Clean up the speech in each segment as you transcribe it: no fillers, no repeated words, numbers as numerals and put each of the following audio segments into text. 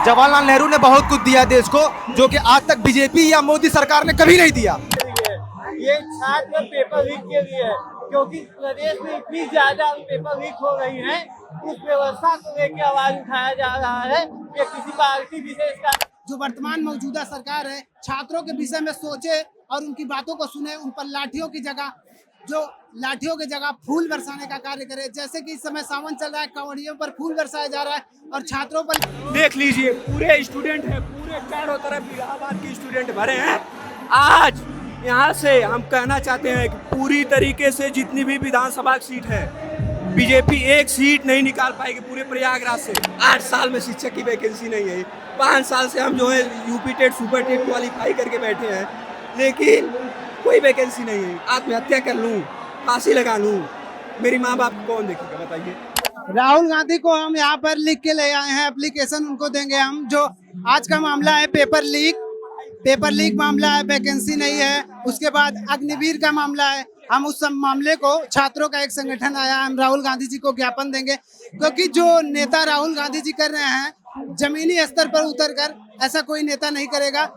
जवाहरलाल नेहरू ने बहुत कुछ दिया देश को, जो कि आज तक बीजेपी या मोदी सरकार ने कभी नहीं दिया। ये छात्र पेपर लीक के लिए है, क्योंकि प्रदेश में इतनी ज्यादा पेपर लीक हो रही है, उस व्यवस्था को लेकर आवाज उठाया जा रहा है कि किसी पार्टी विशेष का जो वर्तमान मौजूदा सरकार है छात्रों के विषय में सोचे और उनकी बातों को सुने, उन पर लाठियों की जगह फूल बरसाने का कार्य करे। जैसे कि इस समय सावन चल रहा है, कांवड़ियों पर फूल बरसाया जा रहा है और छात्रों पर देख लीजिए पूरे स्टूडेंट हैं, पूरे चारों तरफ इलाहाबाद के स्टूडेंट भरे हैं। आज यहाँ से हम कहना चाहते हैं कि पूरी तरीके से जितनी भी विधानसभा सीट है, बीजेपी एक सीट नहीं निकाल पाएगी पूरे प्रयागराज से। 8 साल में शिक्षक की वैकेंसी नहीं है। 5 साल से हम जो है UP TET super TET qualify करके बैठे हैं, लेकिन कोई वैकेंसी नहीं है। आत्महत्या कर लूँ, फांसी लगा लूँ, मेरी माँ बाप को कौन देखेगा बताइए। राहुल गांधी को हम यहाँ पर लिख के ले आए हैं, एप्लीकेशन उनको देंगे हम। जो आज का मामला है पेपर लीक मामला है, वैकेंसी नहीं है। उसके बाद अग्निवीर का मामला है, हम उस सब मामले को, छात्रों का एक संगठन आया, हम राहुल गांधी जी को ज्ञापन देंगे, क्योंकि जो नेता राहुल गांधी जी कर रहे हैं जमीनी स्तर पर उतरकर, ऐसा कोई नेता नहीं करेगा।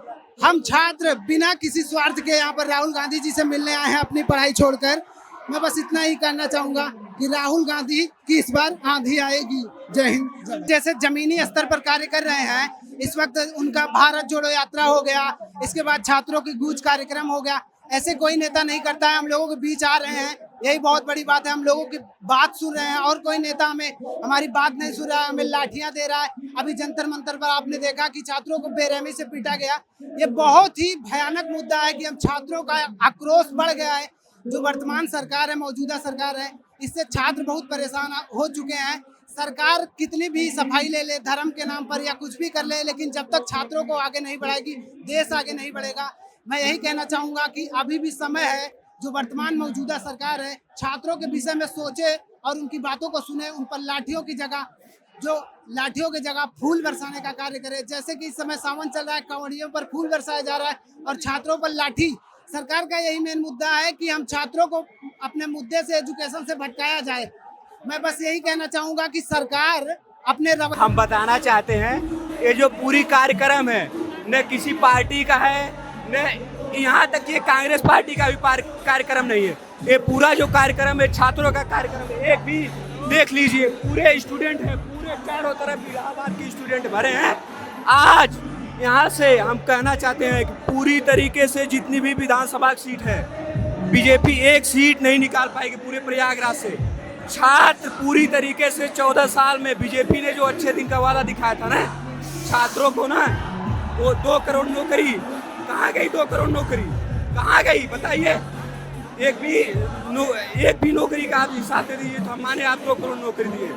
हम छात्र बिना किसी स्वार्थ के यहाँ पर राहुल गांधी जी से मिलने आए हैं अपनी पढ़ाई छोड़कर। मैं बस इतना ही कहना चाहूंगा कि राहुल गांधी की इस बार आंधी आएगी। जय हिंद। जैसे जमीनी स्तर पर कार्य कर रहे हैं, इस वक्त उनका भारत जोड़ो यात्रा हो गया, इसके बाद छात्रों की गूंज कार्यक्रम हो गया, ऐसे कोई नेता नहीं करता है। हम लोगों के बीच आ रहे हैं, यही बहुत बड़ी बात है। हम लोगों की बात सुन रहे हैं और कोई नेता हमारी बात नहीं सुन रहा है, हमें लाठियां दे रहा है। अभी जंतर मंतर पर आपने देखा कि छात्रों को बेरहमी से पीटा गया। ये बहुत ही भयानक मुद्दा है कि हम छात्रों का आक्रोश बढ़ गया है। जो वर्तमान सरकार है, मौजूदा सरकार है, इससे छात्र बहुत परेशान हो चुके हैं। सरकार कितनी भी सफाई ले ले धर्म के नाम पर या कुछ भी कर ले, लेकिन जब तक छात्रों को आगे नहीं बढ़ाएगी, देश आगे नहीं बढ़ेगा। मैं यही कहना चाहूंगा कि अभी भी समय है, जो वर्तमान मौजूदा सरकार है छात्रों के विषय में सोचे और उनकी बातों को सुने, उन पर लाठियों की जगह फूल बरसाने का कार्य करे। जैसे कि इस समय सावन चल रहा है, कांवड़ियों पर फूल बरसाया जा रहा है और छात्रों पर लाठी। सरकार का यही मेन मुद्दा है कि हम छात्रों को अपने मुद्दे से, एजुकेशन से भटकाया जाए। मैं बस यही कहना चाहूंगा कि सरकार अपने हम बताना चाहते हैं, ये जो पूरी कार्यक्रम है न किसी पार्टी का है, न यहाँ तक ये कांग्रेस पार्टी का भी कार्यक्रम नहीं है। ये पूरा जो कार्यक्रम है छात्रों का कार्यक्रम है। एक भी देख लीजिए पूरे स्टूडेंट हैं, पूरे चारों तरफ इलाहाबाद के स्टूडेंट भरे हैं। आज यहाँ से हम कहना चाहते हैं कि पूरी तरीके से जितनी भी विधानसभा सीट है, बीजेपी एक सीट नहीं निकाल पाएगी पूरे प्रयागराज से। छात्र पूरी तरीके से 14 साल में बीजेपी ने जो अच्छे दिन का वादा दिखाया था ना छात्रों को ना, वो 2 करोड़ नौकरी कहाँ गई? 2 करोड़ नौकरी कहाँ गई बताइए? एक भी नौकरी का आप हिसाब दे दीजिए तो हम माने आप 2 करोड़ नौकरी दिए।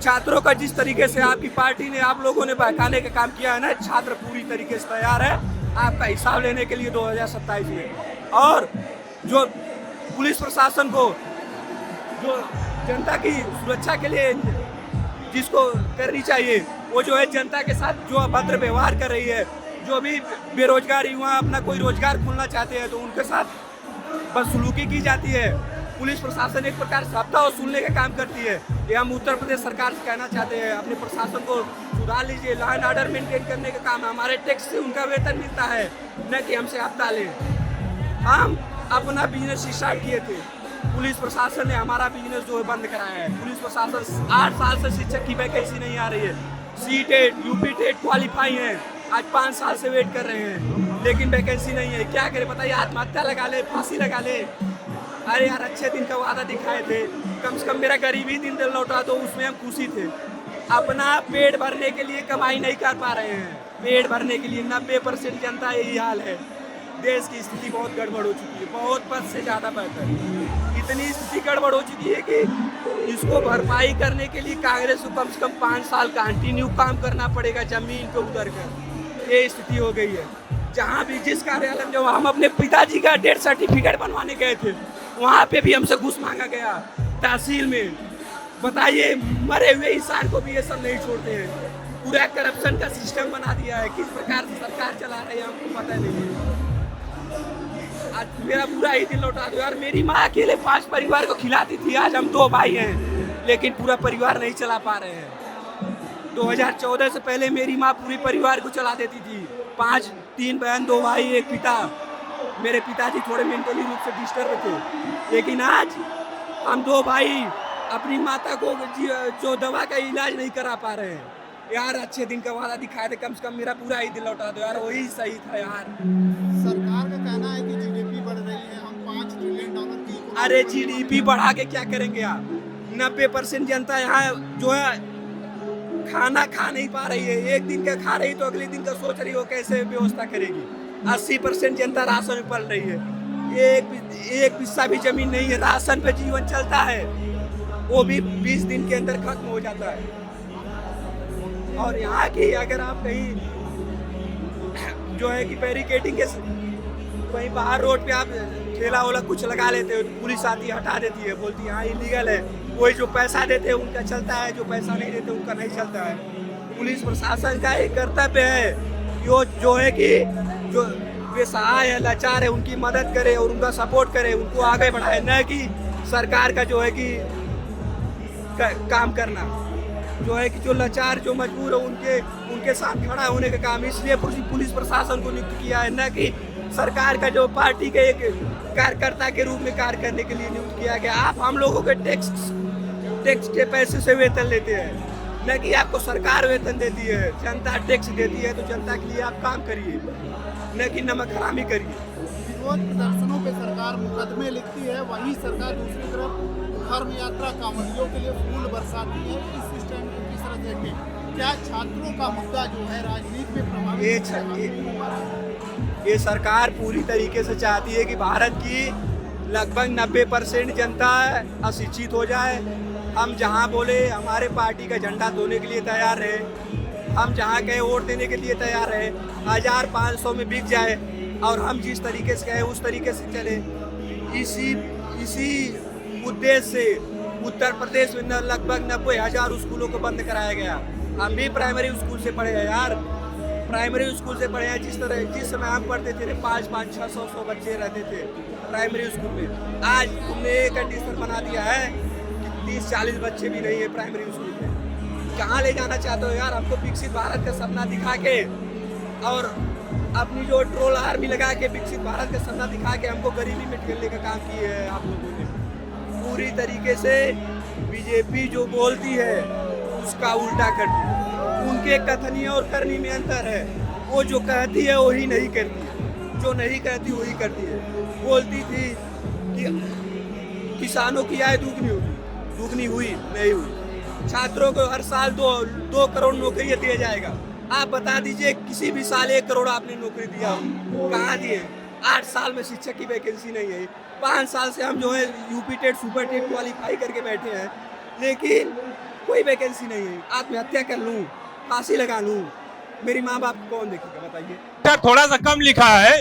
छात्रों का जिस तरीके से आपकी पार्टी ने, आप लोगों ने बहकाने का काम किया है ना, छात्र पूरी तरीके से तैयार है आपका हिसाब लेने के लिए 2027 में। और जो पुलिस प्रशासन को, जो जनता की सुरक्षा के लिए जिसको करनी चाहिए, वो जो है जनता के साथ जो अभद्र व्यवहार कर रही है, जो भी बेरोजगार युवा अपना कोई रोजगार खोलना चाहते हैं तो उनके साथ बदसलूकी की जाती है। पुलिस प्रशासन एक प्रकार से हफ्ता वसूलने का काम करती है। ये हम उत्तर प्रदेश सरकार से कहना चाहते हैं, अपने प्रशासन को सुधार लीजिए। लॉ एंड ऑर्डर मेंटेन करने का काम है, हमारे टैक्स से उनका वेतन मिलता है, न कि हमसे हफ्ता लें। हम अपना बिजनेस स्टार्ट किए थे, पुलिस प्रशासन ने हमारा बिजनेस जो है बंद कराया है। पुलिस प्रशासन 8 साल से शिक्षक की वैकेंसी नहीं आ रही है। C TET UP TET qualify है, आज 5 साल से वेट कर रहे हैं, लेकिन वैकेंसी नहीं है। क्या करें बताइए? आत्महत्या लगा ले, फांसी लगा ले। अरे यार, अच्छे दिन का वादा दिखाए थे, कम से कम मेरा गरीबी दिन लौटा दो, उसमें हम खुशी थे। अपना पेट भरने के लिए कमाई नहीं कर पा रहे हैं। पेट भरने के लिए 90% जनता यही हाल है। देश की स्थिति बहुत गड़बड़ हो चुकी है, बहुत पद से ज़्यादा बेहतर। इतनी स्थिति गड़बड़ हो चुकी है कि इसको भरपाई करने के लिए कांग्रेस को कम से कम 5 साल कंटिन्यू काम करना पड़ेगा, जमीन पे उतर कर। ये स्थिति हो गई है। जहाँ भी जिस कार्यालय में, जब हम अपने पिताजी का डेथ सर्टिफिकेट बनवाने गए थे, वहाँ पे भी हमसे घूस मांगा गया तहसील में। बताइए, मरे हुए इंसान को भी ये सब नहीं छोड़ते हैं। पूरा करप्शन का सिस्टम बना दिया है। किस प्रकार से सरकार चला रही है हमको पता नहीं है। आज मेरा पूरा ही दिल लौटा दो यार। मेरी माँ अकेले 5 परिवार को खिलाती थी, आज हम 2 भाई हैं, लेकिन पूरा परिवार नहीं चला पा रहे हैं। 2014 से पहले मेरी माँ पूरी परिवार को चला देती थी। 3 बहन 2 भाई 1 पिता। मेरे पिताजी थोड़े मेंटली रूप से डिस्टर्ब थे, लेकिन आज हम 2 भाई अपनी माता को जो दवा का इलाज नहीं करा पा रहे हैं। यार अच्छे दिन का वादा दिखाए थे, कम से कम मेरा पूरा ही दिल लौटा दो यार, वही सही था यार। सरकार का कहना है कि जीडीपी बढ़ रही है, हम $5 ट्रिलियन की। अरे जीडीपी बढ़ा के क्या करेंगे आप? 90% जनता यहाँ जो है खाना खा नहीं पा रही है। एक दिन का खा रही तो अगले दिन का सोच रही हो कैसे व्यवस्था करेगी। 80% जनता राशन में पल रही है। एक हिस्सा भी जमीन नहीं है, राशन पे जीवन चलता है, वो भी 20 दिन के अंदर खत्म हो जाता है। और यहाँ की अगर आप कहीं जो है कि बैरिकेडिंग के कहीं बाहर रोड पे आप ठेला वोला कुछ लगा लेते हो, पुलिस आती है हटा देती है, बोलती है यहाँ इलीगल है। वही जो पैसा देते हैं उनका चलता है, जो पैसा नहीं देते उनका नहीं चलता है। पुलिस प्रशासन का एक कर्तव्य है जो है कि जो बेसहाय है, लाचार है, उनकी मदद करे और उनका सपोर्ट करे, उनको आगे बढ़ाए, न कि सरकार का जो है कि काम करना जो है कि जो लाचार जो मजबूर है उनके साथ खड़ा होने का काम। इसलिए पुलिस प्रशासन को नियुक्त किया है, न कि सरकार का जो पार्टी के एक कार्यकर्ता के रूप में कार्य करने के लिए नियुक्त किया गया। आप हम लोगों के टैक्स के पैसे से वेतन लेते हैं, न कि आपको सरकार वेतन देती है। जनता टैक्स देती है तो जनता के लिए आप काम करिए, न कि नमक हरामी करिए। विरोध प्रदर्शनों पे सरकार मुकदमे लिखती है, वहीं सरकार दूसरी तरफ धर्म यात्रा कांवड़ियों के लिए फूल बरसाती है। इस सिस्टम को किस तरह देखें? क्या छात्रों का मुद्दा जो है राजनीति में प्रभावित? ये सरकार पूरी तरीके से चाहती है कि भारत की लगभग 90% जनता अशिक्षित हो जाए। हम जहां बोले हमारे पार्टी का झंडा धोने के लिए तैयार रहे, हम जहां कहे वोट देने के लिए तैयार रहे, 1500 में बिक जाए और हम जिस तरीके से कहे उस तरीके से चले। इसी उद्देश्य से उत्तर प्रदेश में लगभग 90,000 स्कूलों को बंद कराया गया। हम भी प्राइमरी स्कूल से पढ़े हैं यार, प्राइमरी स्कूल से पढ़े हैं। जिस समय हम पढ़ते थे 500, 600 बच्चे रहते थे प्राइमरी स्कूल में। आज तुमने एक कंडीशन बना दिया है कि 30-40 बच्चे भी नहीं है प्राइमरी स्कूल में। कहाँ ले जाना चाहते हो यार? हमको विकसित भारत का सपना दिखा के और अपनी जो ट्रोल आर्मी लगा के विकसित भारत का सपना दिखा के हमको गरीबी में ढकेलने का काम किए है आप लोगों ने। पूरी तरीके से बीजेपी जो बोलती है उसका उल्टा करती है। उनके कथनी और करनी में अंतर है। वो जो कहती है वही नहीं करती है, जो नहीं कहती वही करती है। बोलती थी कि किसानों की आय दुगनी हुई, नहीं हुई। छात्रों को हर साल 2 करोड़ नौकरियां दिया जाएगा। आप बता दीजिए किसी भी साल 1 करोड़ आपने नौकरी दिया हो? कहाँ दिए? 8 साल में शिक्षक की वैकेंसी नहीं है। 5 साल से हम जो है UP TET super TET qualify करके बैठे हैं, लेकिन कोई वैकेंसी नहीं है। आत्महत्या कर लूँ, फांसी लगा लूँ, मेरी माँ बाप कौन देखेगा बताइए? थोड़ा सा कम लिखा है,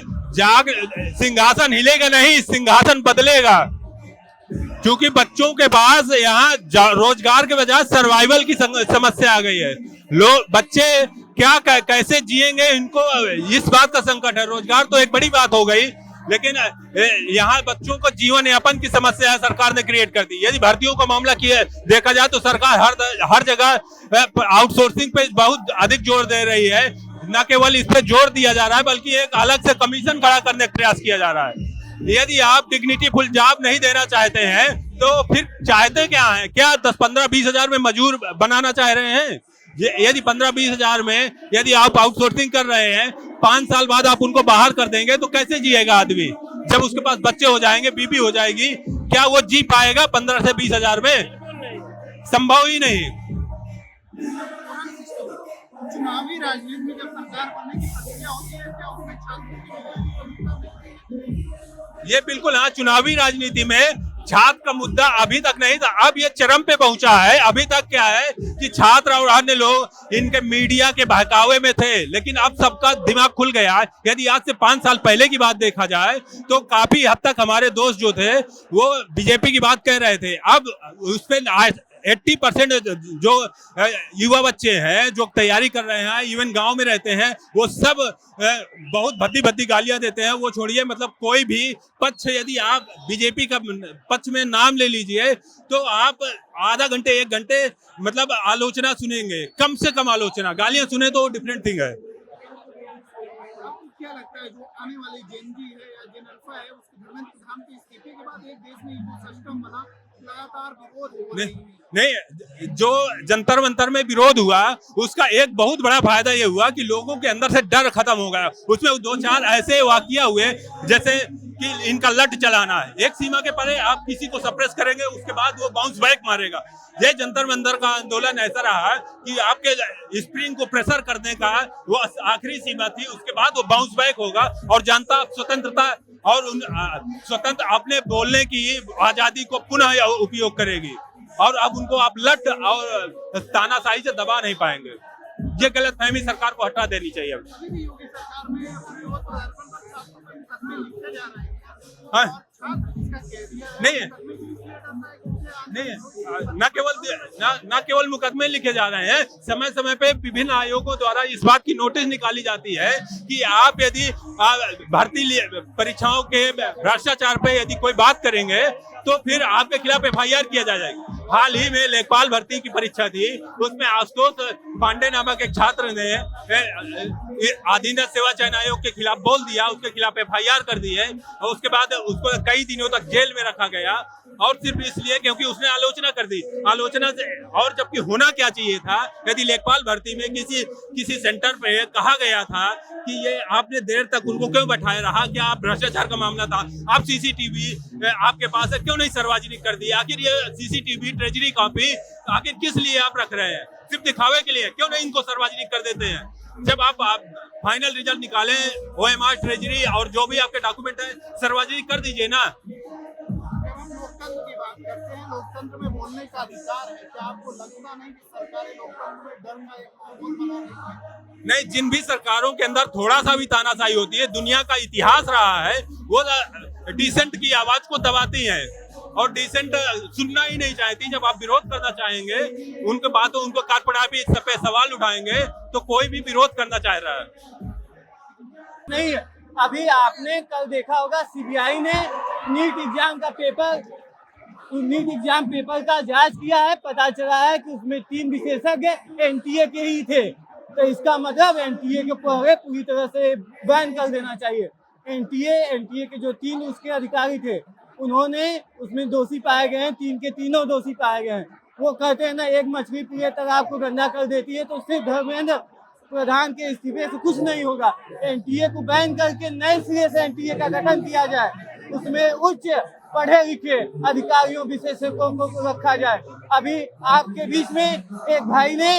सिंहासन हिलेगा नहीं, सिंहासन बदलेगा। क्योंकि बच्चों के पास यहाँ रोजगार के बजाय सर्वाइवल की समस्या आ गई है। लोग बच्चे क्या कैसे जिएंगे, इनको इस बात का संकट है। रोजगार तो एक बड़ी बात हो गई, लेकिन यहाँ बच्चों को जीवन यापन की समस्या सरकार ने क्रिएट कर दी। यदि भर्तियों का मामला देखा जाए तो सरकार हर जगह आउटसोर्सिंग पे बहुत अधिक जोर दे रही है। न केवल इस पे जोर दिया जा रहा है, बल्कि एक अलग से कमीशन खड़ा करने का प्रयास किया जा रहा है। यदि आप डिग्निटी फुल जॉब नहीं देना चाहते हैं तो फिर चाहते क्या है? क्या 10, 15, 20 हजार में मजदूर बनाना चाह रहे हैं? यदि 15-20 हजार में यदि आप आउटसोर्सिंग कर रहे हैं, 5 साल बाद आप उनको बाहर कर देंगे तो कैसे जिएगा आदमी? जब उसके पास बच्चे हो जाएंगे, बीबी हो जाएगी, क्या वो जी पाएगा 15 से 20 हजार में? संभव ही नहीं। चुनावी राजनीति में जब सरकार बनने की प्रक्रिया होती है, क्या उसमें छात्रों ये बिल्कुल हाँ, चुनावी राजनीति में छात्र का मुद्दा अभी तक नहीं था, अब ये चरम पे पहुंचा है। अभी तक क्या है कि छात्र और अन्य लोग इनके मीडिया के बहकावे में थे, लेकिन अब सबका दिमाग खुल गया। यदि आज से 5 साल पहले की बात देखा जाए तो काफी हद तक हमारे दोस्त जो थे वो बीजेपी की बात कह रहे थे। अब उस पर 80% जो युवा बच्चे हैं जो तैयारी कर रहे हैं, इवन गांव में रहते हैं, वो सब बहुत भद्दी भद्दी गालियां देते हैं। वो छोड़िए, मतलब कोई भी पक्ष, यदि आप बीजेपी का पक्ष में नाम ले लीजिए तो आप आधा घंटे 1 घंटे मतलब आलोचना सुनेंगे, कम से कम आलोचना। गालियां सुने तो डिफरेंट थिंग है। आपको क्या लगता है जो आने वाली जेन जी है या जेन अल्फा है, उसके धर्मेंद्र प्रधान के इस्तीफे के बाद एक देश में इकोसिस्टम बना, लगातार विरोध हो रही है। नहीं, जो जंतर मंतर में विरोध हुआ उसका एक बहुत बड़ा फायदा ये हुआ कि लोगों के अंदर से डर खत्म हो गया। उसमें 2-4 ऐसे वाकया हुए जैसे कि इनका लट चलाना है, एक सीमा के परे आप किसी को सप्रेस करेंगे, उसके बाद वो बाउंस बैक मारेगा। ये जंतर मंतर का आंदोलन ऐसा रहा कि आपके स्प्रिंग को प्रेशर करने का वो आखिरी सीमा थी, उसके बाद वो बाउंस बैक होगा और जनता स्वतंत्रता और स्वतंत्र अपने बोलने की आजादी को पुनः उपयोग करेगी। और अब उनको आप लट और तानाशाही से दबा नहीं पाएंगे। ये गलतफहमी सरकार को हटा देनी चाहिए। अभी भी योगी सरकार में विरोध प्रदर्शन पर छात्रों के मुकदमे लिखे जा रहे हैं। हाँ। और छात्र इसका कैरियर है, नहीं, मुकदमे इसलिए करना है क्योंकि नहीं, न केवल मुकदमे लिखे जा रहे हैं, समय समय पे विभिन्न आयोगों द्वारा इस बात की नोटिस निकाली जाती है कि आप यदि भर्ती परीक्षाओं के भ्रष्टाचार पे यदि कोई बात करेंगे तो फिर आपके खिलाफ FIR किया जाएगा। हाल ही में लेखपाल भर्ती की परीक्षा थी, उसमें आशुतोष पांडे नामक एक छात्र ने अधीनस्थ सेवा चयन आयोग के खिलाफ बोल दिया, उसके खिलाफ FIR कर दी है और उसके बाद उसको कई दिनों तक जेल में रखा गया, और सिर्फ इसलिए क्योंकि उसने आलोचना कर दी। आलोचना से, और जबकि होना क्या चाहिए था, यदि लेखपाल भर्ती में किसी सेंटर पे कहा गया था कि ये आपने देर तक उनको क्यों बैठाए रहा, क्या आप भ्रष्टाचार का मामला था, आप CCTV आपके पास है, क्यों नहीं सार्वजनिक कर दिया? आखिर ये CCTV ट्रेजरी कॉपी आखिर किस लिए आप रख रहे हैं? सिर्फ दिखावे के लिए? क्यों नहीं इनको सार्वजनिक कर देते हैं? जब आप फाइनल रिजल्ट निकालें, OMR ट्रेजरी और जो भी आपके डॉक्यूमेंट है सार्वजनिक कर दीजिए ना। लोकतंत्र की बात करते हैं, लोकतंत्र में बोलने का अधिकार है। क्या आपको लगता नहीं कि सरकारें लोकतंत्र में डर का एक माहौल बना रही है? नहीं, जिन भी सरकारों के अंदर थोड़ा सा भी तानाशाही होती है, दुनिया का इतिहास रहा है, वो डिसेंट की आवाज को दबाती हैं और डिसेंट सुनना ही नहीं चाहती। जब आप विरोध करना चाहेंगे, उनके बातों उनको कारपड़ापी पे सवाल उठाएंगे तो कोई भी विरोध करना चाह रहा है। नहीं, अभी आपने कल देखा होगा CBI ने नीट एग्जाम का जांच किया है, पता चला है कि उसमें 3 विशेषज्ञ NTA के ही थे। तो इसका मतलब NTA के पहले पूरी तरह से बैन कर देना चाहिए। NTA के जो 3 उसके अधिकारी थे, उन्होंने उसमें दोषी पाए गए हैं, 3 के तीनों दोषी पाए गए हैं। वो कहते हैं ना, एक मछली पूरे तालाब को गंदा कर देती है, तो सिर्फ धर्मेंद्र प्रधान के इस्तीफे से कुछ नहीं होगा। NTA को बैन करके नए सिरे से NTA का गठन किया जाए, उसमें उच्च पढ़े लिखे अधिकारियों विशेषज्ञों को रखा जाए। अभी आपके बीच में एक भाई ने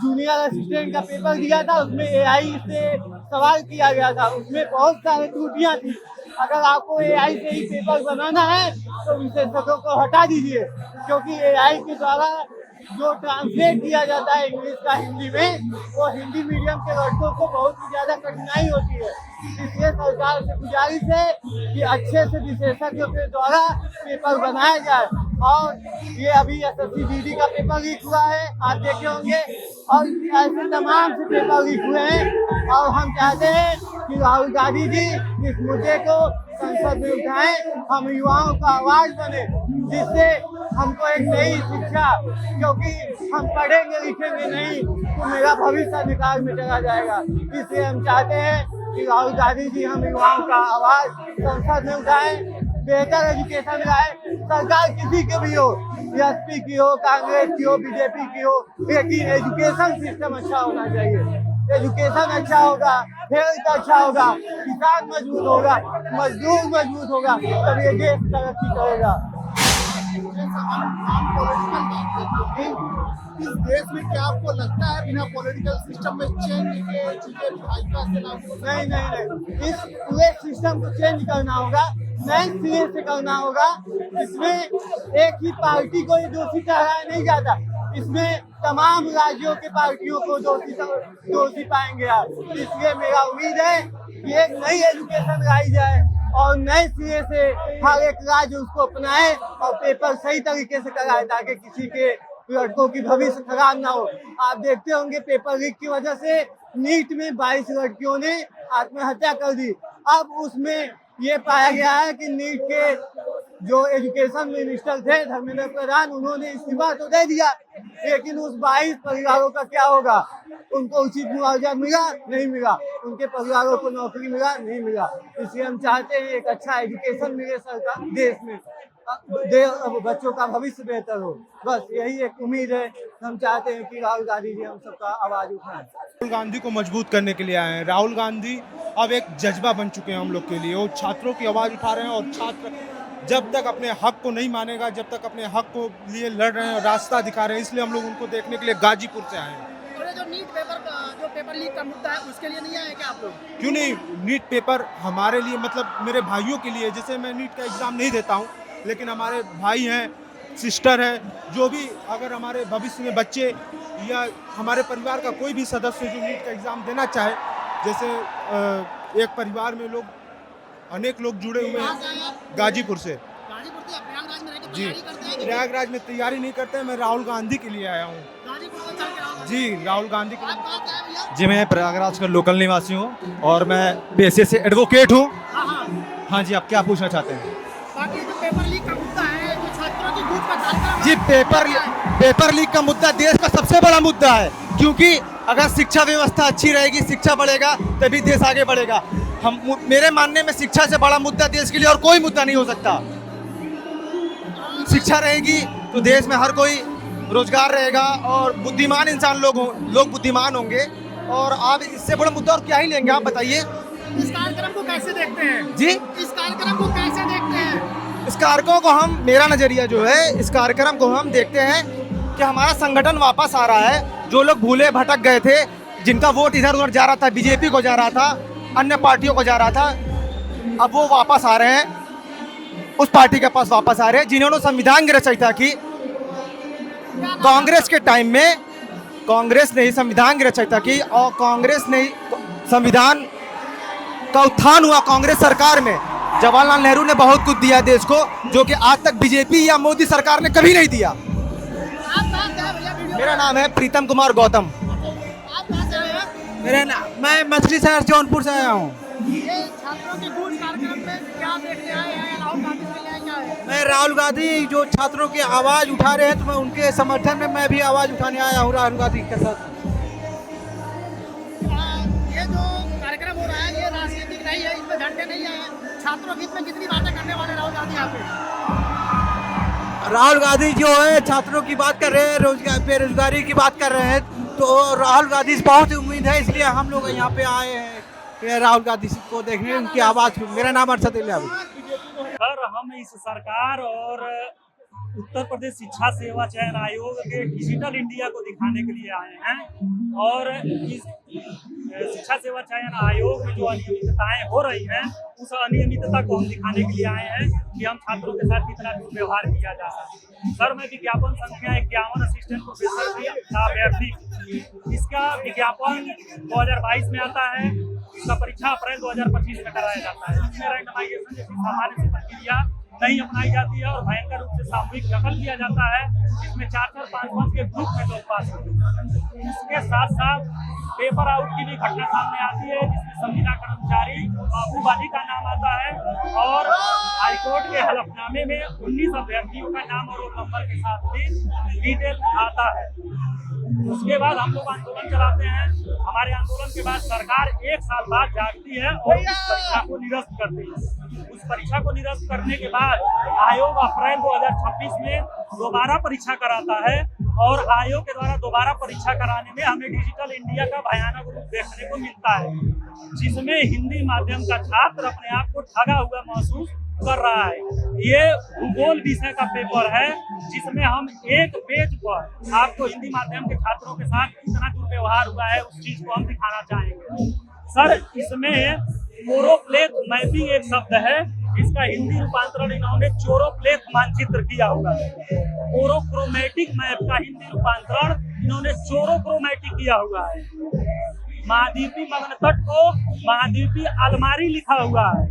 जूनियर असिस्टेंट का पेपर दिया था, उसमें AI से सवाल किया गया था, उसमें बहुत सारी त्रुटियां थी। अगर आपको AI से ही पेपर बनाना है तो विशेषज्ञों को हटा दीजिए, क्योंकि AI के द्वारा जो ट्रांसलेट किया जाता है इंग्लिश का हिंदी में, वो हिंदी मीडियम के लड़कों को बहुत ही ज्यादा कठिनाई होती है। इसलिए सरकार से गुजारिश है कि अच्छे से विशेषज्ञों के द्वारा पेपर बनाया जाए। और ये अभी SSC DD का पेपर लीक हुआ है, आप देखे होंगे, और ऐसे तमाम से पेपर लीक हुए हैं। और हम चाहते हैं कि राहुल गांधी जी इस मुद्दे को संसद में उठाएं, हम युवाओं का आवाज बने, जिससे हमको एक नई शिक्षा, क्योंकि हम पढ़ेंगे लिखेंगे नहीं तो मेरा भविष्य अंधकार में चला जाएगा। इसलिए हम चाहते हैं कि राहुल गांधी जी हम युवाओं का आवाज संसद में उठाएं, बेहतर एजुकेशन लाए। सरकार किसी की भी हो, BSP की हो, कांग्रेस की हो, BJP की हो, लेकिन एजुकेशन सिस्टम अच्छा होना चाहिए। एजुकेशन अच्छा होगा, हेल्थ अच्छा होगा, किसान मजबूत होगा, मजदूर मजबूत होगा, तब ये देश तरक्की करेगा। इस देश में क्या आपको लगता है बिना पॉलिटिकल सिस्टम में चेंज के चीजें भाजपा से लागू? नहीं, इस पूरे सिस्टम को चेंज करना होगा, नए सिरे से करना होगा। इसमें एक ही पार्टी को दोषी ठहराया नहीं जाता, इसमें तमाम राज्यों के पार्टियों को दोषी पाएंगे आप। इसलिए मेरा उम्मीद है कि एक नई एजुकेशन लाई जाए, और नए सिरे से हर एक राज्य उसको अपनाए और पेपर सही तरीके से कराए ताकि किसी के लड़कों की भविष्य खराब ना हो। आप देखते होंगे पेपर लीक की वजह से नीट में 22 लड़कियों ने आत्महत्या कर दी। अब उसमें ये पाया गया है कि नीट के जो एजुकेशन मिनिस्टर थे धर्मेंद्र प्रधान, उन्होंने इस्तीफा तो दे दिया, लेकिन उस 22 परिवारों का क्या होगा? उनको उचित मुआवजा मिला? नहीं मिला। उनके परिवारों को नौकरी मिला? नहीं मिला। इसलिए हम चाहते हैं एक अच्छा एजुकेशन मिले सरकार देश में, बच्चों का भविष्य बेहतर हो। बस यही एक उम्मीद है। हम चाहते हैं कि राहुल गांधी जी हम सबका आवाज उठाएं। राहुल गांधी को मजबूत करने के लिए आए हैं। राहुल गांधी अब एक जज्बा बन चुके हैं हम लोग के लिए। वो छात्रों की आवाज उठा रहे हैं और छात्र जब तक अपने हक को नहीं मानेगा, जब तक अपने हक को लिए लड़ रहे हैं, रास्ता दिखा रहे हैं। इसलिए हम लोग उनको देखने के लिए गाजीपुर से आए हैं। और जो नीट पेपर जो पेपर लीक का मुद्दा है उसके लिए नहीं आए क्या आप लोग? क्यों नहीं, नीट पेपर हमारे लिए मतलब मेरे भाइयों के लिए, जैसे मैं नीट का एग्ज़ाम नहीं देता हूँ, लेकिन हमारे भाई हैं, सिस्टर है, जो भी अगर हमारे भविष्य में बच्चे या हमारे परिवार का कोई भी सदस्य जो नीट का एग्ज़ाम देना चाहे, जैसे एक परिवार में लोग अनेक लोग जुड़े हुए हैं गाजीपुर से। गाजीपुर से प्रयागराज में रहकर जी, तैयारी करते हैं? प्रयागराज में तैयारी नहीं करते हैं। मैं राहुल गांधी के लिए आया हूँ। गाजीपुर से चल के आओगे? जी, राहुल गांधी के आप लिए। कहाँ से आए भैया? जी, मैं प्रयागराज का लोकल निवासी हूँ और मैं पेशे से एडवोकेट हूँ। हाँ हाँ। हाँ जी, आप क्या पूछना चाहते हैं? बाकी जो पेपर लीक का मुद्दा है, जो छात्रों की गूंज का कार्यक्रम जी, पेपर लीक का मुद्दा देश का सबसे बड़ा मुद्दा है, क्योंकि अगर शिक्षा व्यवस्था अच्छी रहेगी, शिक्षा बढ़ेगा, तभी देश आगे बढ़ेगा। मेरे मानने में शिक्षा से बड़ा मुद्दा देश के लिए और कोई मुद्दा नहीं हो सकता। शिक्षा रहेगी तो देश में हर कोई रोजगार रहेगा और बुद्धिमान इंसान लोग बुद्धिमान होंगे। और आप इससे बड़ा मुद्दा और क्या ही लेंगे, आप बताइए। इस कार्यक्रम को कैसे देखते हैं? जी, इस कार्यक्रम को कैसे देखते हैं? इस कार्यक्रम को मेरा नजरिया जो है, इस कार्यक्रम को हम देखते हैं कि हमारा संगठन वापस आ रहा है। जो लोग भूले भटक गए थे, जिनका वोट इधर उधर जा रहा था, बीजेपी को जा रहा था, अन्य पार्टियों को जा रहा था, अब वो वापस आ रहे हैं, उस पार्टी के पास वापस आ रहे हैं जिन्होंने संविधान की रचयिता की। कांग्रेस के टाइम में कांग्रेस ने ही संविधान की रचयिता की और कांग्रेस ने संविधान का उत्थान हुआ कांग्रेस सरकार में। जवाहरलाल नेहरू ने बहुत कुछ दिया देश को, जो कि आज तक बीजेपी या मोदी सरकार ने कभी नहीं दिया। आप कहाँ से आए भैया? वीडियो मेरा नाम है प्रीतम कुमार गौतम। आप कहाँ से आए हैं? मेरा नाम, मैं मछली शहर जौनपुर से आया हूँ। ये छात्रों के गूंज कार्यक्रम में क्या देखने आए हैं? राहुल गांधी से ले आए क्या है? मैं राहुल गांधी जो छात्रों की आवाज़ उठा रहे हैं, तो मैं उनके समर्थन में मैं भी आवाज़ उठाने आया हूँ राहुल गांधी के साथ। ये जो कार्यक्रम हो रहा है ये राजनीतिक नहीं है, इसमें झंडे नहीं है। छात्रों के हित में कितनी बातें करने वाले राहुल गांधी यहाँ पे? राहुल गांधी जो है छात्रों की बात कर रहे हैं, रोजगार बेरोजगारी की बात कर रहे हैं, तो राहुल गांधी से बहुत उम्मीद है, इसलिए हम लोग यहाँ पे आए हैं राहुल गांधी को देखने, उनकी आवाज़। मेरा नाम अरशद इलाही। सर, हम इस सरकार और उत्तर प्रदेश शिक्षा सेवा चयन आयोग के डिजिटल इंडिया को दिखाने के लिए आए हैं और इस शिक्षा सेवा चयन आयोग में जो अनियमितताएं हो रही हैं उस अनियमितता को हम दिखाने के लिए आए हैं कि हम छात्रों के साथ कितना दुर्व्यवहार किया जा सकता है। सर, मैं विज्ञापन संख्या 51 असिस्टेंट प्रोफेसर, इसका विज्ञापन 2022 में आता है, इसका परीक्षा अप्रैल 2025 में कराया जाता है। इसमें रैंडमाइजेशन जैसी सामान्य प्रक्रिया नहीं अपनाई जाती है और भयंकर रूप से सामूहिक नकल किया जाता है, जिसमें 4-4, 5-5 के ग्रुप में लोग पास होते हैं। इसके साथ साथ पेपर आउट की भी घटना सामने आती है, जिसमें संविदा कर्मचारी बाबूबाजी का नाम आता है और हाईकोर्ट के हलफनामे में 19 अभ्यर्थियों का नाम और रोल नंबर के साथ भी डिटेल आता है। उसके बाद हम लोग आंदोलन चलाते हैं। हमारे आंदोलन के बाद सरकार 1 साल बाद जागती है और उस परीक्षा को निरस्त करती है। उस परीक्षा को निरस्त करने के बाद आयोग अप्रैल 2026 में दोबारा परीक्षा कराता है और आयोग के द्वारा दोबारा परीक्षा कराने में हमें डिजिटल इंडिया का भयानक रूप देखने को मिलता है, जिसमें हिंदी माध्यम का छात्र अपने आप को ठगा हुआ महसूस कर रहा है। ये भूगोल विषय का पेपर है, जिसमें हम एक पेज पर आपको हिंदी माध्यम के छात्रों के साथ कितना दुर्व्यवहार हुआ है उस चीज को हम दिखाना चाहेंगे। सर, इसमें चोरोप्लेथ मैपिंग एक शब्द है, जिसका हिंदी रूपांतरण इन्होंने चोरोप्लेथ मानचित्र किया हुआ है। ओरोक्रोमेटिक मैप का हिंदी रूपांतरण इन्होंने चोरोक्रोमेटिक किया हुआ है। महाद्वीपी मग्न तट को महाद्वीपी अलमारी लिखा हुआ है।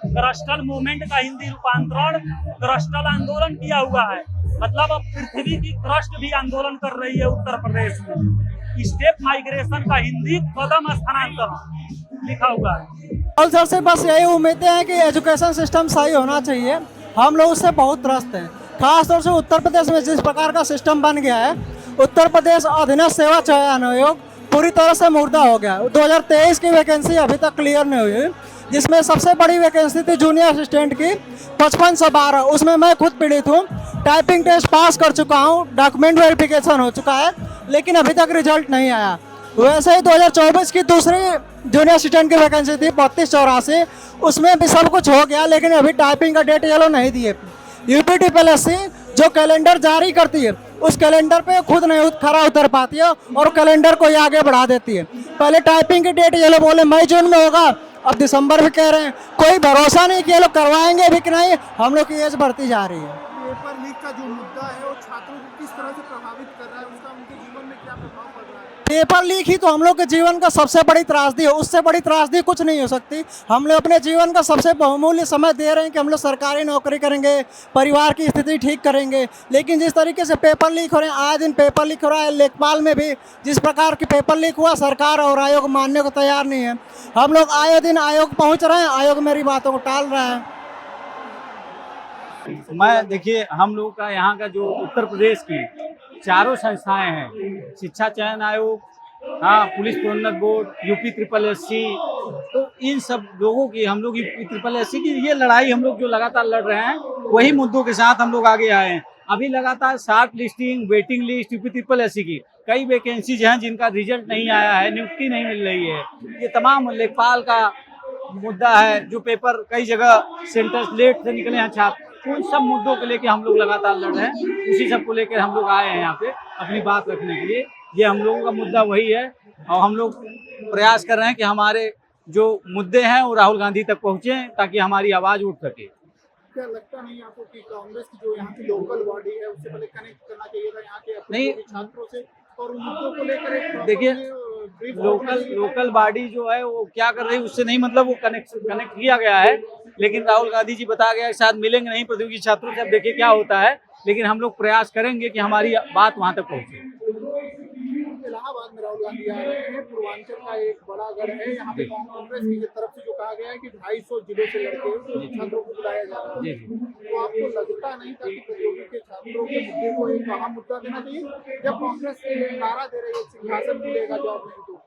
क्रस्टल मूवमेंट का हिंदी रूपांतरण क्रस्टल आंदोलन किया हुआ है। मतलब अब पृथ्वी की क्रस्ट भी आंदोलन कर रही है उत्तर प्रदेश में। स्टेप माइग्रेशन का हिंदी कदम स्थानांतरण लिखा हुआ है। और सर से बस यही उम्मीदें हैं कि एजुकेशन सिस्टम सही होना चाहिए। हम लोग उससे बहुत त्रस्त हैं, खासतौर से उत्तर प्रदेश में जिस प्रकार का सिस्टम बन गया है। उत्तर प्रदेश अधीनस्थ सेवा चयन आयोग पूरी तरह से मुर्दा हो गया। 2023 की वैकेंसी अभी तक क्लियर नहीं हुई, जिसमें सबसे बड़ी वैकेंसी थी जूनियर असिस्टेंट की 55 से 12। उसमें मैं खुद पीड़ित हूँ। टाइपिंग टेस्ट पास कर चुका हूँ, डॉक्यूमेंट वेरिफिकेशन हो चुका है, लेकिन अभी तक रिजल्ट नहीं आया। वैसे ही 2024 की दूसरी जूनियर असिस्टेंट की वैकेंसी थी 3284, उसमें भी सब कुछ हो गया, लेकिन अभी टाइपिंग का डेट येलो नहीं दिए। यूपीटीपीएससी जो कैलेंडर जारी करती है, उस कैलेंडर पे खुद नहीं खरा उतर पाती है और कैलेंडर को ही आगे बढ़ा देती है। पहले टाइपिंग की डेट ये लोग बोले मई जून में होगा, अब दिसंबर भी कह रहे हैं। कोई भरोसा नहीं कि ये लोग करवाएंगे भी कि नहीं। हम लोग की एज बढ़ती जा रही है। पेपर लीक का जो मुद्दा है वो छात्रों को किस तरह से प्रभावित कर रहा है, उसका उनके जीवन में क्या प्रभाव पड़ रहा है? पेपर लीक ही तो हम लोग के जीवन का सबसे बड़ी त्रासदी है। उससे बड़ी त्रासदी कुछ नहीं हो सकती। हम लोग अपने जीवन का सबसे बहुमूल्य समय दे रहे हैं कि हम लोग सरकारी नौकरी करेंगे, परिवार की स्थिति ठीक करेंगे, लेकिन जिस तरीके से पेपर लीक हो रहे हैं, आए दिन पेपर लीक हो रहा है। लेखपाल में भी जिस प्रकार की पेपर लीक हुआ, सरकार और आयोग मानने को तैयार नहीं है। हम लोग आए दिन आयोग पहुँच रहे हैं, आयोग मेरी बातों को टाल रहा है। मैं देखिए, हम लोग का यहाँ का जो उत्तर प्रदेश की चारों संस्थाएं हैं, शिक्षा चयन आयोग, हाँ, पुलिस प्रोन्नत बोर्ड, यूपी SSSC, तो इन सब लोगों की, हम लोग यूपी SSSC की ये लड़ाई हम लोग जो लगातार लड़ रहे हैं, वही मुद्दों के साथ हम लोग आगे आए हैं। अभी लगातार short listing, waiting list UP SSSC की कई वैकेंसीज हैं जिनका रिजल्ट नहीं आया है, नियुक्ति नहीं मिल रही है। ये तमाम लेखपाल का मुद्दा है, जो पेपर कई जगह सेंटर्स लेट से निकले हैं छात्र। उन सब मुद्दों को लेकर हम लोग लगातार लड़ रहे हैं। उसी सब को लेकर हम लोग आए हैं यहाँ पे अपनी बात रखने के लिए। ये हम लोगों का मुद्दा वही है और हम लोग प्रयास कर रहे हैं कि हमारे जो मुद्दे हैं वो राहुल गांधी तक पहुँचे, ताकि हमारी आवाज़ उठ सके। क्या लगता नहीं आपको कि कांग्रेस की जो यहाँ की लोकल बॉडी है उससे पहले कनेक्ट करना चाहिए था यहाँ के नहीं, छात्रों से, और उन मुद्दों को लेकर एक देखिए, लोकल बॉडी जो है वो क्या कर रही है उससे नहीं, मतलब वो कनेक्ट किया गया है, लेकिन राहुल गांधी जी बताया गया शायद मिलेंगे नहीं प्रतियोगी छात्रों से। अब देखिए क्या होता है, लेकिन हम लोग प्रयास करेंगे कि हमारी बात वहां तक पहुंचे। इलाहाबाद में राहुल गांधी आ रहे हैं, पूर्वांचल का एक बड़ा गढ़ है, यहाँ पे कांग्रेस की तरफ से जो कहा गया है कि 250 जिलों से लड़के छात्रों को बुलाया जा रहा है, तो आपको लगता नहीं था कि प्रतियोगी के छात्रों के मुद्दे को एक अहम मुद्दा देना चाहिए? जब कांग्रेस नारा दे रही है सिंहासन मिलेगा जॉब नहीं, तो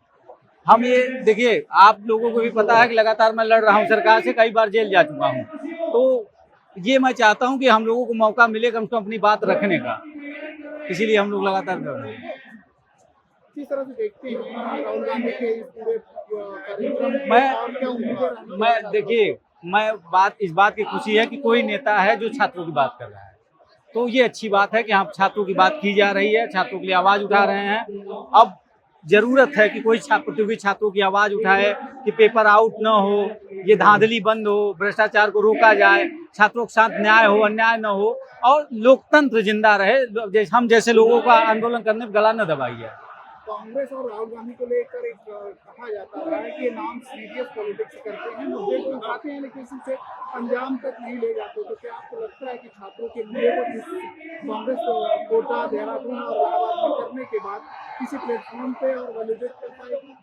हम ये देखिए, आप लोगों को भी पता है कि लगातार मैं लड़ रहा हूँ सरकार से, कई बार जेल जा चुका हूँ, तो ये मैं चाहता हूँ कि हम लोगों को मौका मिले कम से कम अपनी बात रखने का, इसीलिए हम लोग लगातार कर रहे हैं। किस तरह से देखते हैं राहुल गांधी के इस पूरे कार्यक्रम? मैं देखिए, इस बात की खुशी है कि कोई नेता है जो छात्रों की बात कर रहा है, तो ये अच्छी बात है कि हम छात्रों की बात की जा रही है, छात्रों के लिए आवाज उठा रहे हैं। अब जरूरत है कि कोई प्रतियोगी छात्रों की आवाज उठाए कि पेपर आउट न हो, ये धांधली बंद हो, भ्रष्टाचार को रोका जाए, छात्रों के साथ न्याय हो, अन्याय न हो और लोकतंत्र जिंदा रहे। हम जैसे लोगों का आंदोलन करने में गला न दबाइए। कांग्रेस और राहुल गांधी को लेकर एक कहा जाता है कि ये नाम सीरियस पॉलिटिक्स करते हैं, मुद्दे को उठाते हैं लेकिन इसे अंजाम तक नहीं ले जाते। तो क्या आपको लगता है कि छात्रों के मुद्दे को कांग्रेस कोटा, देहरादून और इलाहाबाद में करने के बाद किसी प्लेटफॉर्म पे और वैलिडेट कर पाएगी?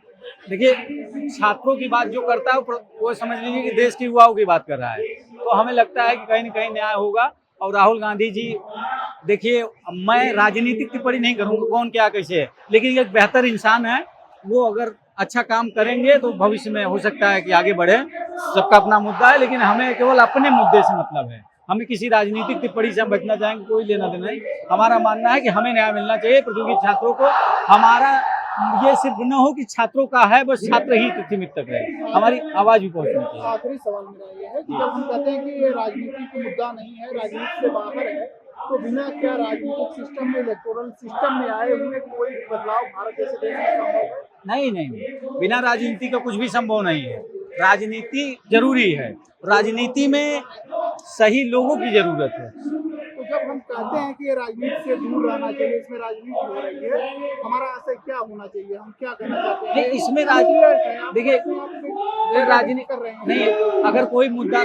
देखिए, छात्रों की बात जो करता है वो समझ लीजिए कि देश के युवाओं की बात कर रहा है, तो हमें लगता है कि कहीं न कहीं न्याय होगा। और राहुल गांधी जी, देखिए, मैं राजनीतिक टिप्पणी नहीं करूंगा कौन क्या कैसे है, लेकिन एक बेहतर इंसान है, वो अगर अच्छा काम करेंगे तो भविष्य में हो सकता है कि आगे बढ़े। सबका अपना मुद्दा है, लेकिन हमें केवल अपने मुद्दे से मतलब है, हमें किसी राजनीतिक टिप्पणी से हम बचना चाहेंगे, कोई लेना देना नहीं। हमारा मानना है कि हमें न्याय मिलना चाहिए प्रतियोगी छात्रों को। हमारा ये सिर्फ न हो कि छात्रों का है, बस छात्र ही सीमित तक रहे, हमारी आवाज भी पहुंचनी चाहिए। आखिरी सवाल मेरा ये है कि जब हम कहते हैं कि ये राजनीति का मुद्दा नहीं है, राजनीति से बाहर है, तो बिना क्या राजनीतिक सिस्टम में, इलेक्टोरल सिस्टम में आए हुए कोई बदलाव भारत जैसे देश में संभव है? नहीं, बिना राजनीति का कुछ भी संभव नहीं है। राजनीति जरूरी है, राजनीति में सही लोगों की जरूरत है। तो जब हम कहते हैं कि ये राजनीति से दूर रहना चाहिए, इसमें राजनीति हो रही है, हमारा आशय क्या होना चाहिए, हम क्या कहना चाहते हैं? नहीं, इसमें देखिए ये राजनीति कर रहे हैं नहीं, अगर कोई मुद्दा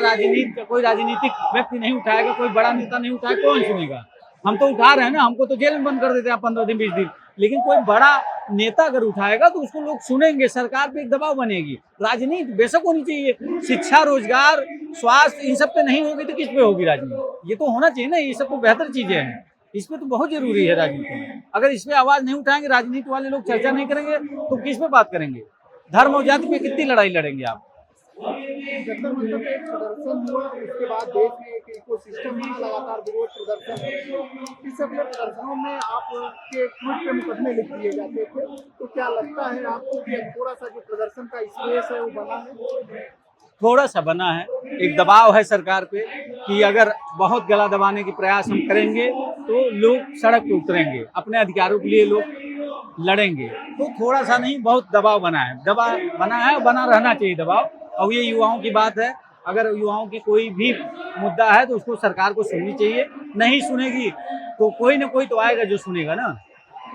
कोई राजनीतिक व्यक्ति नहीं उठाएगा, कोई बड़ा नेता नहीं उठाएगा, कौन सुनेगा? हम तो उठा रहे हैं ना, हमको तो जेल में बंद कर देते हैं 15 दिन 20 दिन, लेकिन कोई बड़ा नेता अगर उठाएगा तो उसको लोग सुनेंगे, सरकार पे एक दबाव बनेगी। राजनीति बेशक होनी चाहिए, शिक्षा, रोजगार, स्वास्थ्य, इन सब पे नहीं होगी तो किस पे होगी राजनीति? ये तो होना चाहिए ना, ये सब तो बेहतर चीजें हैं, इस पे तो बहुत जरूरी है राजनीति। अगर इस पे आवाज नहीं उठाएंगे, राजनीति वाले लोग चर्चा नहीं करेंगे तो किस पे बात करेंगे? धर्म और जाति पे कितनी लड़ाई लड़ेंगे आप? जंतर मंतर पे एक प्रदर्शन हुआ, उसके बाद देश में एक इकोसिस्टम बना, लगातार विरोध प्रदर्शन। इस सब प्रदर्शनों में आपके ट्वीट पे मुकदमे लिख दिए जाते थे, तो क्या लगता है आपको कि थोड़ा सा जो प्रदर्शन का स्पेस है वो बना है? थोड़ा सा बना है, एक दबाव है सरकार पे कि अगर बहुत गला दबाने की प्रयास हम करेंगे तो लोग सड़क पे उतरेंगे, अपने अधिकारों के लिए लोग लड़ेंगे। तो थोड़ा सा नहीं, बहुत दबाव बना है, बना रहना चाहिए दबाव। और ये युवाओं की बात है, अगर युवाओं की कोई भी मुद्दा है तो उसको सरकार को सुननी चाहिए, नहीं सुनेगी तो कोई ना कोई तो आएगा जो सुनेगा ना।